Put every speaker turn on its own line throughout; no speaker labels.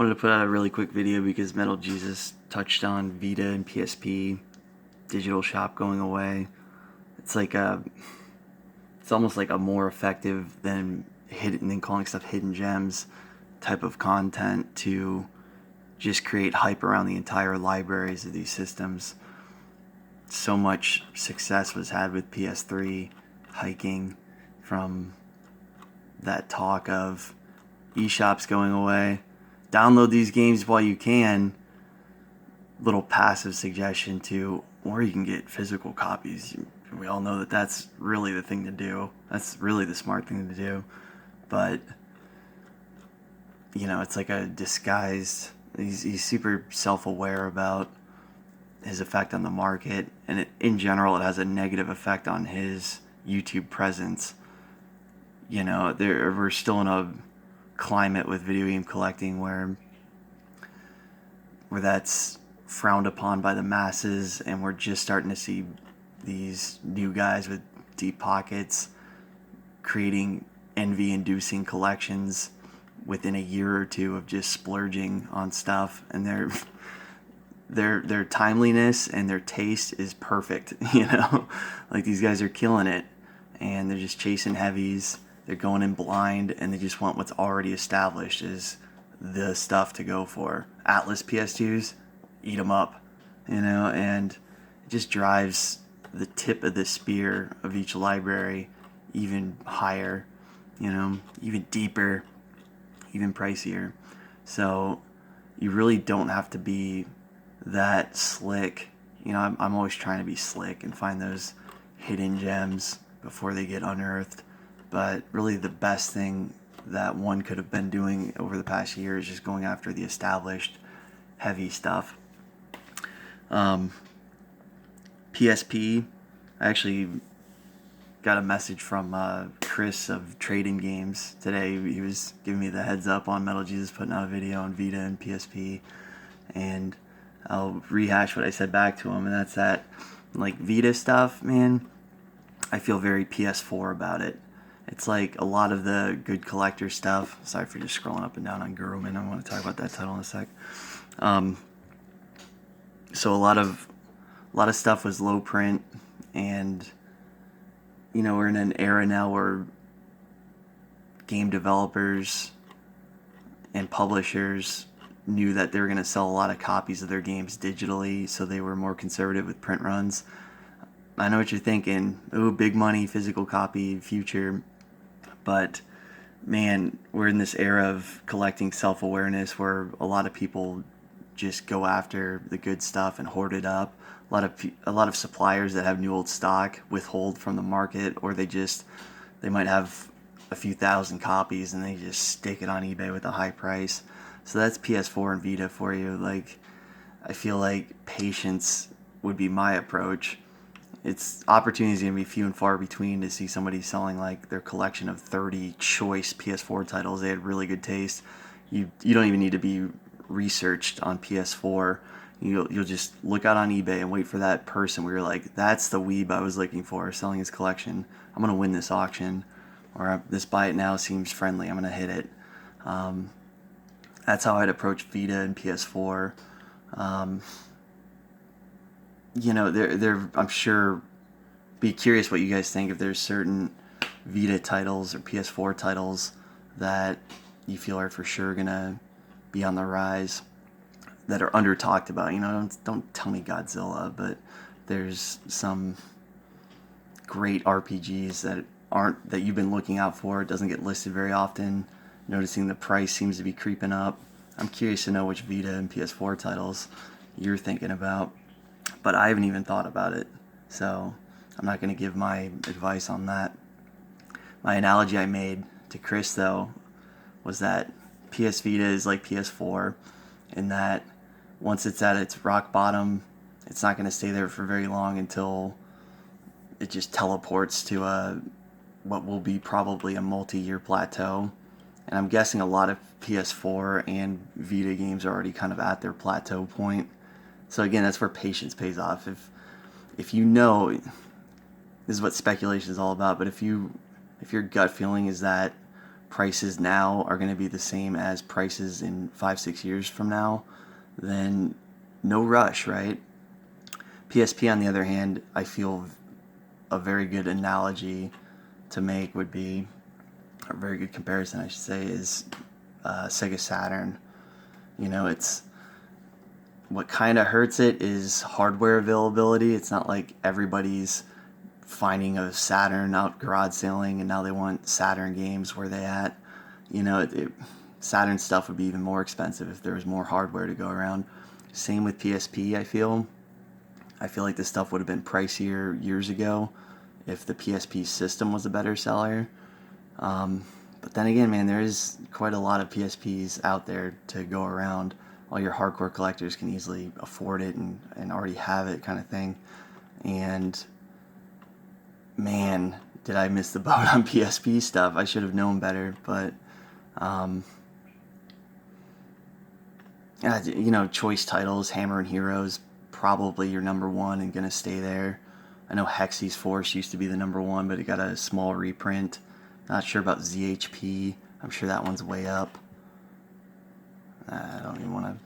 Wanted to put out a really quick video because Metal Jesus touched on Vita and PSP digital shop going away. It's almost like a more effective than calling stuff hidden gems type of content to just create hype around the entire libraries of these systems. So much success was had with PS3 hiking from that talk of eShops going away. Download these games while you can. Little passive suggestion to, or you can get physical copies. We all know that that's really the thing to do. That's really the smart thing to do. But, it's like a disguised, he's super self-aware about his effect on the market. And in general, it has a negative effect on his YouTube presence. We're still in a climate with video game collecting where that's frowned upon by the masses, and we're just starting to see these new guys with deep pockets creating envy-inducing collections within a year or two of just splurging on stuff, and their timeliness and their taste is perfect. Like, these guys are killing it, and they're just chasing heavies. They're going in blind, and they just want what's already established as the stuff to go for. Atlas PS2s, eat them up, and it just drives the tip of the spear of each library even higher, even deeper, even pricier. So you really don't have to be that slick. I'm always trying to be slick and find those hidden gems before they get unearthed. But really the best thing that one could have been doing over the past year is just going after the established heavy stuff. PSP, I actually got a message from Chris of Trading Games today. He was giving me the heads up on Metal Jesus putting out a video on Vita and PSP, and I'll rehash what I said back to him, and that's that, like, Vita stuff, man, I feel very PS4 about it. It's like a lot of the good collector stuff. Sorry for just scrolling up and down on Guruman. I want to talk about that title in a sec. So a lot of stuff was low print, and we're in an era now where game developers and publishers knew that they were going to sell a lot of copies of their games digitally, so they were more conservative with print runs. I know what you're thinking. Ooh, big money, physical copy, future. But, man, we're in this era of collecting self-awareness where a lot of people just go after the good stuff and hoard it up. A lot of suppliers that have new old stock withhold from the market, or they might have a few thousand copies and they just stick it on eBay with a high price. So that's PS4 and Vita for you. Like, I feel like patience would be my approach. It's opportunities going to be few and far between to see somebody selling like their collection of 30 choice PS4 titles. They had really good taste. You don't even need to be researched on PS4. You'll just look out on eBay and wait for that person where you're like, that's the weeb I was looking for, selling his collection. I'm going to win this auction, or this buy it now seems friendly, I'm going to hit it. That's how I'd approach Vita and PS4. I'm sure, be curious what you guys think, if there's certain Vita titles or PS4 titles that you feel are for sure gonna be on the rise, that are under talked about. Don't tell me Godzilla, but there's some great RPGs that you've been looking out for. It doesn't get listed very often. Noticing the price seems to be creeping up. I'm curious to know which Vita and PS4 titles you're thinking about. But I haven't even thought about it, so I'm not going to give my advice on that. My analogy I made to Chris, though, was that PS Vita is like PS4, in that once it's at its rock bottom, it's not going to stay there for very long until it just teleports to what will be probably a multi-year plateau. And I'm guessing a lot of PS4 and Vita games are already kind of at their plateau point. So again, that's where patience pays off. If this is what speculation is all about, but if your gut feeling is that prices now are going to be the same as prices in 5-6 years from now, then no rush, right? PSP, on the other hand, I feel a very good analogy to make would be, a very good comparison, I should say, is Sega Saturn. It's what kind of hurts it is hardware availability. It's not like everybody's finding a Saturn out garage sailing and now they want Saturn games where they at. Saturn stuff would be even more expensive if there was more hardware to go around. Same with PSP, I feel like this stuff would have been pricier years ago if the PSP system was a better seller. But then again, man, there is quite a lot of PSPs out there to go around. All your hardcore collectors can easily afford it and already have it, kind of thing. And man, did I miss the boat on PSP stuff. I should have known better, but choice titles, Hammer and Heroes, probably your number one and gonna stay there. I know Hexy's Force used to be the number one, but it got a small reprint. Not sure about ZHP. I'm sure that one's way up. I don't even want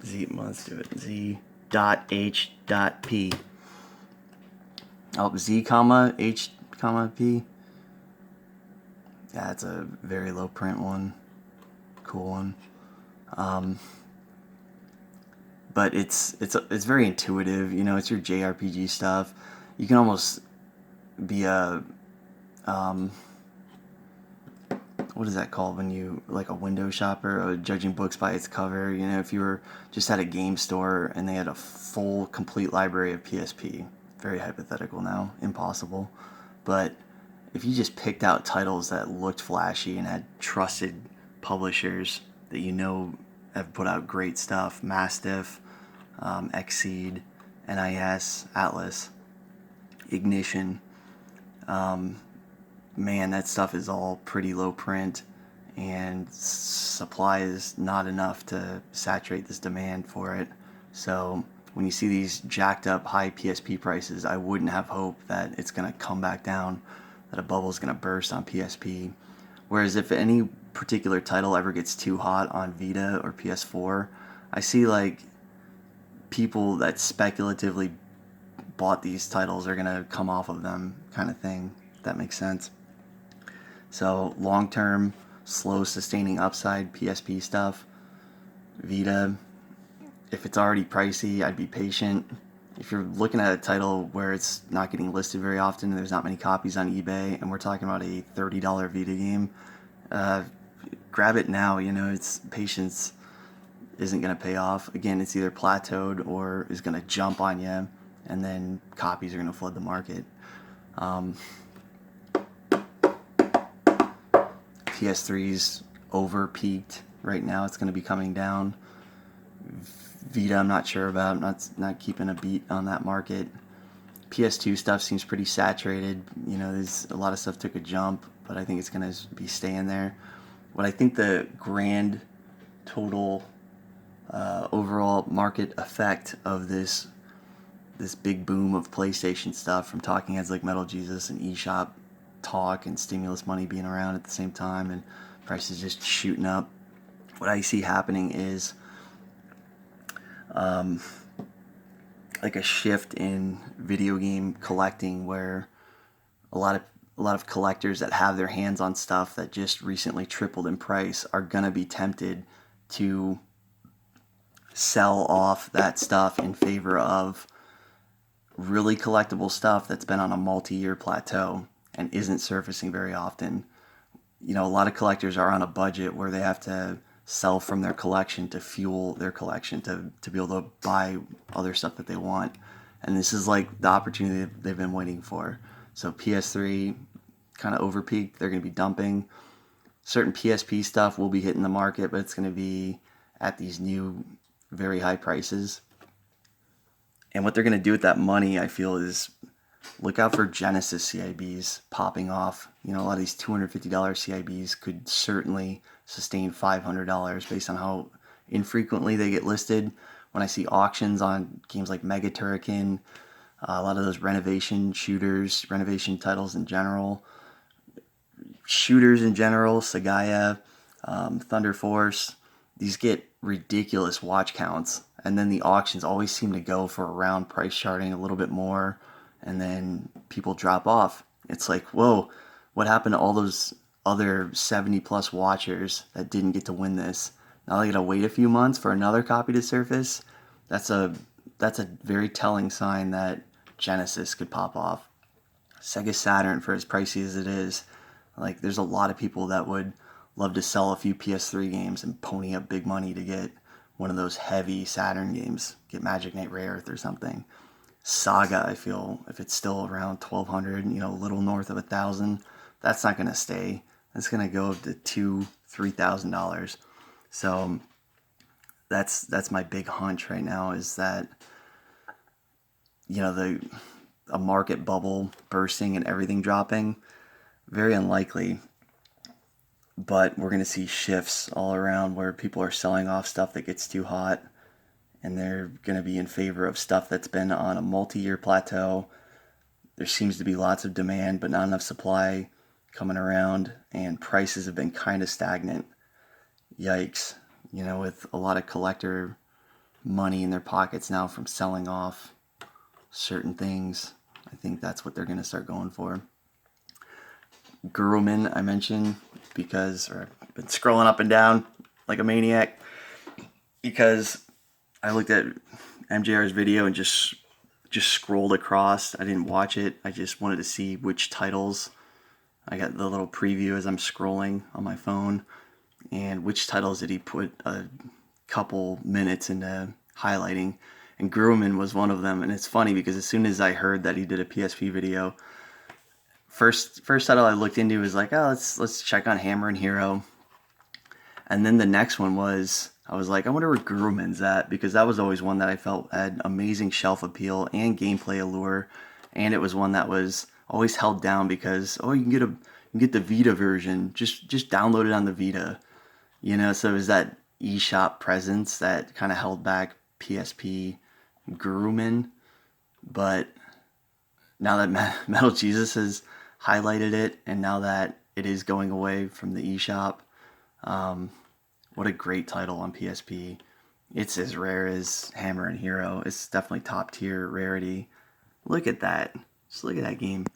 to... let's do it. Z.H.P. Oh, Z, H, P. Yeah, it's a very low print one. Cool one. But it's very intuitive. It's your JRPG stuff. You can almost be a what is that called when you, like, a window shopper, or judging books by its cover? If you were just at a game store and they had a full, complete library of PSP, very hypothetical now, impossible, but if you just picked out titles that looked flashy and had trusted publishers that have put out great stuff, Mastiff, Exceed, NIS, Atlas, Ignition, man, that stuff is all pretty low print, and supply is not enough to saturate this demand for it. So when you see these jacked up high PSP prices, I wouldn't have hope that it's going to come back down, that a bubble is going to burst on PSP. Whereas if any particular title ever gets too hot on Vita or PS4, I see like people that speculatively bought these titles are going to come off of them, kind of thing, if that makes sense. So long-term, slow sustaining upside PSP stuff. Vita, if it's already pricey, I'd be patient. If you're looking at a title where it's not getting listed very often and there's not many copies on eBay, and we're talking about a $30 Vita game, grab it now. It's patience isn't going to pay off. Again, it's either plateaued or is going to jump on you, and then copies are going to flood the market. PS3's over peaked right now. It's going to be coming down. Vita, I'm not sure about. I'm not keeping a beat on that market. PS2 stuff seems pretty saturated. There's a lot of stuff took a jump, but I think it's going to be staying there. What I think the grand total overall market effect of this big boom of PlayStation stuff, from talking heads like Metal Jesus and eShop talk and stimulus money being around at the same time and prices just shooting up, what I see happening is like a shift in video game collecting, where a lot of collectors that have their hands on stuff that just recently tripled in price are gonna be tempted to sell off that stuff in favor of really collectible stuff that's been on a multi-year plateau and isn't surfacing very often. A lot of collectors are on a budget where they have to sell from their collection to fuel their collection, to be able to buy other stuff that they want. And this is like the opportunity they've been waiting for. So PS3 kind of overpeaked. They're going to be dumping. Certain PSP stuff will be hitting the market, but it's going to be at these new, very high prices. And what they're going to do with that money, I feel, is look out for Genesis CIBs popping off. A lot of these $250 CIBs could certainly sustain $500 based on how infrequently they get listed. When I see auctions on games like Mega Turrican, a lot of those renovation shooters, renovation titles in general, shooters in general, Sagaya, Thunder Force, these get ridiculous watch counts. And then the auctions always seem to go for around price charting a little bit more, and then people drop off. It's like, whoa, what happened to all those other 70 plus watchers that didn't get to win this? Now they gotta wait a few months for another copy to surface. That's a very telling sign that Genesis could pop off. Sega Saturn, for as pricey as it is, like there's a lot of people that would love to sell a few PS3 games and pony up big money to get one of those heavy Saturn games, get Magic Knight Rare Earth or something. Saga, I feel, if it's still around 1,200, a little north of 1,000, that's not gonna stay. That's gonna go up to $2,000-$3,000. So that's my big hunch right now, is that a market bubble bursting and everything dropping, very unlikely. But we're going to see shifts all around where people are selling off stuff that gets too hot, and they're going to be in favor of stuff that's been on a multi-year plateau. There seems to be lots of demand, but not enough supply coming around, and prices have been kind of stagnant. Yikes. With a lot of collector money in their pockets now from selling off certain things, I think that's what they're going to start going for. Guruman, I mentioned, because I've been scrolling up and down like a maniac, because I looked at MJR's video and just scrolled across. I didn't watch it. I just wanted to see which titles. I got the little preview as I'm scrolling on my phone, and which titles did he put a couple minutes into highlighting, and Guruman was one of them. And it's funny because as soon as I heard that he did a PSP video, first title I looked into was like, oh, let's check on Hammer and Hero. And then the next one was, I was like, I wonder where Guruman's at, because that was always one that I felt had amazing shelf appeal and gameplay allure, and it was one that was always held down because, oh, you can get the Vita version, just download it on the Vita, so it was that eShop presence that kind of held back PSP Guruman. But now that Metal Jesus has highlighted it, and now that it is going away from the eShop, what a great title on PSP. It's as rare as Hammer and Hero. It's definitely top tier rarity. Look at that. Just look at that game.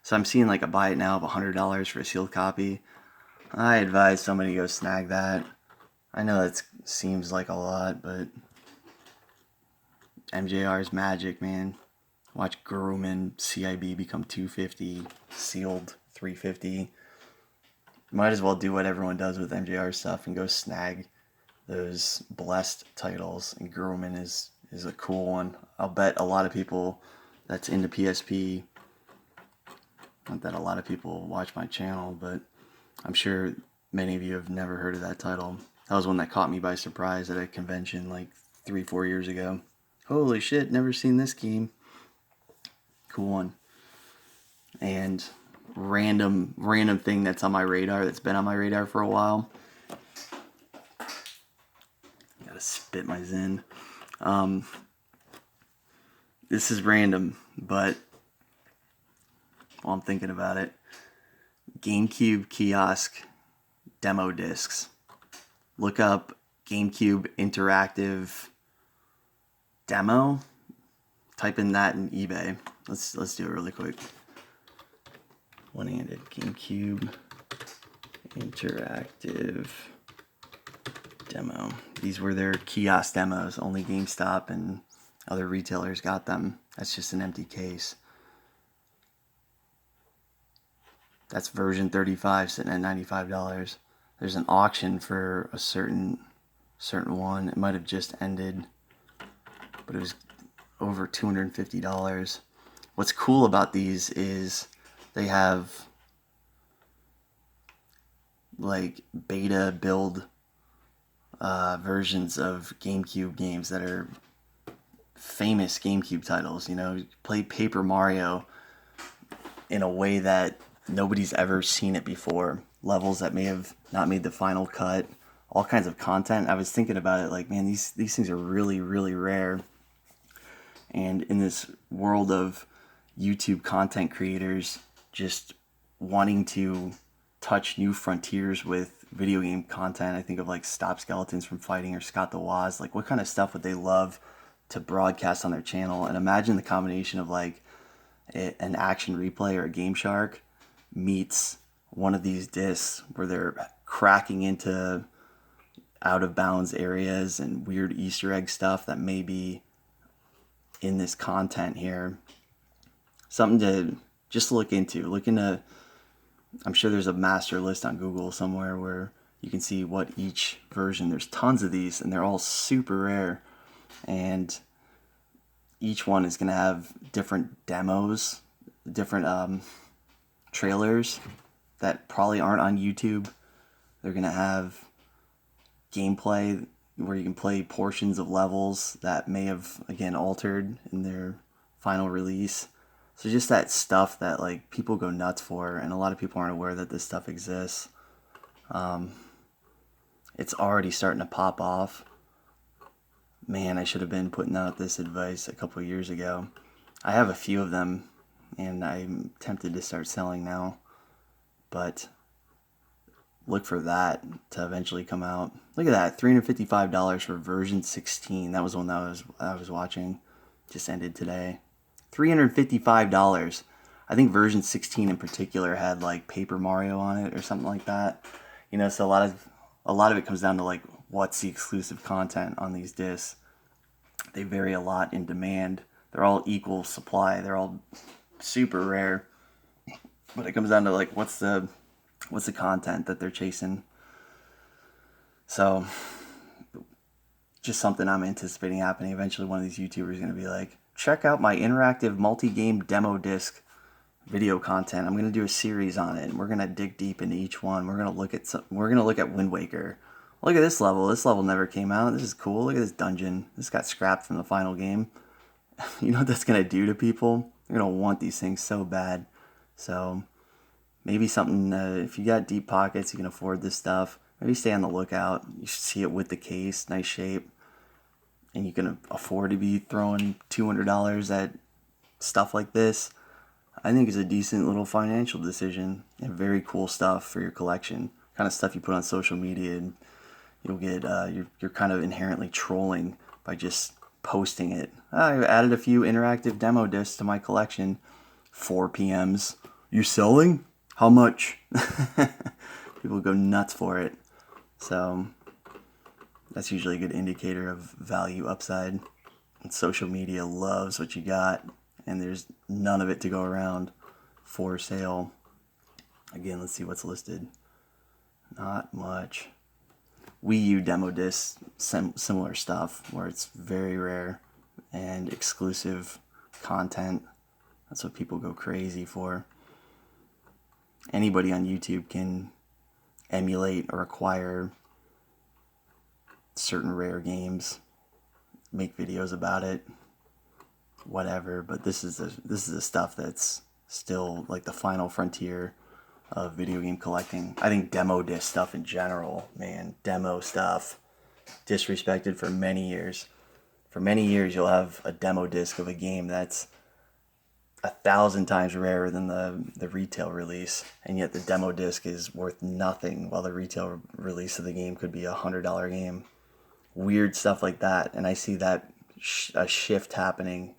So I'm seeing like a buy it now of $100 for a sealed copy. I advise somebody to go snag that. I know that seems like a lot, but MJR's magic, man. Watch Guruman CIB become 250, sealed 350. Might as well do what everyone does with MJR stuff and go snag those blessed titles. And Guruman is a cool one. I'll bet a lot of people that's into PSP, not that a lot of people watch my channel, but I'm sure many of you have never heard of that title. That was one that caught me by surprise at a convention like 3-4 years ago. Holy shit, never seen this game. Cool one. And random thing that's on my radar, that's been on my radar for a while. Gotta spit my Zen. This is random, but while I'm thinking about it, GameCube kiosk demo discs. Look up GameCube interactive demo. Type in that in eBay. Let's do it really quick. One-handed GameCube interactive demo. These were their kiosk demos. Only GameStop and other retailers got them. That's just an empty case. That's version 35 sitting at $95. There's an auction for a certain one. It might have just ended, but it was over $250. What's cool about these is they have like beta build versions of GameCube games that are famous GameCube titles. Play Paper Mario in a way that nobody's ever seen it before. Levels that may have not made the final cut. All kinds of content. I was thinking about it like, man, these things are really, really rare. And in this world of YouTube content creators just wanting to touch new frontiers with video game content. I think of like Stop Skeletons from Fighting or Scott the Woz. Like, what kind of stuff would they love to broadcast on their channel? And imagine the combination of like an action replay or a Game Shark meets one of these discs where they're cracking into out of bounds areas and weird Easter egg stuff that may be in this content here. Something to just look into. I'm sure there's a master list on Google somewhere where you can see what each version, there's tons of these and they're all super rare, and each one is going to have different demos, different trailers that probably aren't on YouTube. They're going to have gameplay where you can play portions of levels that may have, again, altered in their final release. So just that stuff that like people go nuts for, and a lot of people aren't aware that this stuff exists. It's already starting to pop off. Man, I should have been putting out this advice a couple of years ago. I have a few of them, and I'm tempted to start selling now. But look for that to eventually come out. Look at that, $355 for version 16. That was one that I was watching. Just ended today. $355. I think version 16 in particular had like Paper Mario on it or something like that. You know, so a lot of it comes down to like what's the exclusive content on these discs. They vary a lot in demand. They're all equal supply. They're all super rare. But it comes down to like what's the content that they're chasing. So just something I'm anticipating happening. Eventually one of these YouTubers is going to be like, check out my interactive multi-game demo disc video content. I'm going to do a series on it, and we're going to dig deep into each one. We're going to look at Wind Waker. Look at this level. This level never came out. This is cool. Look at this dungeon. This got scrapped from the final game. You know what that's going to do to people? They're going to want these things so bad. So maybe something, if you got deep pockets, you can afford this stuff. Maybe stay on the lookout. You should see it with the case, nice shape. And you can afford to be throwing $200 at stuff like this. I think it's a decent little financial decision and very cool stuff for your collection. Kind of stuff you put on social media, and you'll get you're kind of inherently trolling by just posting it. I added a few interactive demo discs to my collection. 4 PMs. You selling? How much? People go nuts for it. So that's usually a good indicator of value upside. And social media loves what you got, and there's none of it to go around. For sale. Again, let's see what's listed. Not much. Wii U demo discs, similar stuff, where it's very rare and exclusive content. That's what people go crazy for. Anybody on YouTube can emulate or acquire certain rare games, make videos about it, whatever. But this is the stuff that's still like the final frontier of video game collecting. I think demo disc stuff in general, man, demo stuff, disrespected for many years. For many years, you'll have a demo disc of a game that's 1,000 times rarer than the retail release, and yet the demo disc is worth nothing, while the retail release of the game could be $100 game. Weird stuff like that, and I see that a shift happening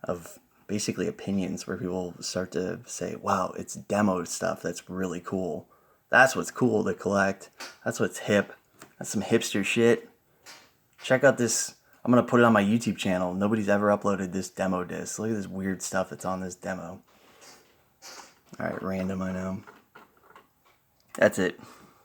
of basically opinions where people start to say, wow, it's demo stuff that's really cool. That's what's cool to collect. That's what's hip. That's some hipster shit. Check out this. I'm going to put it on my YouTube channel. Nobody's ever uploaded this demo disc. Look at this weird stuff that's on this demo. Alright, random, I know. That's it.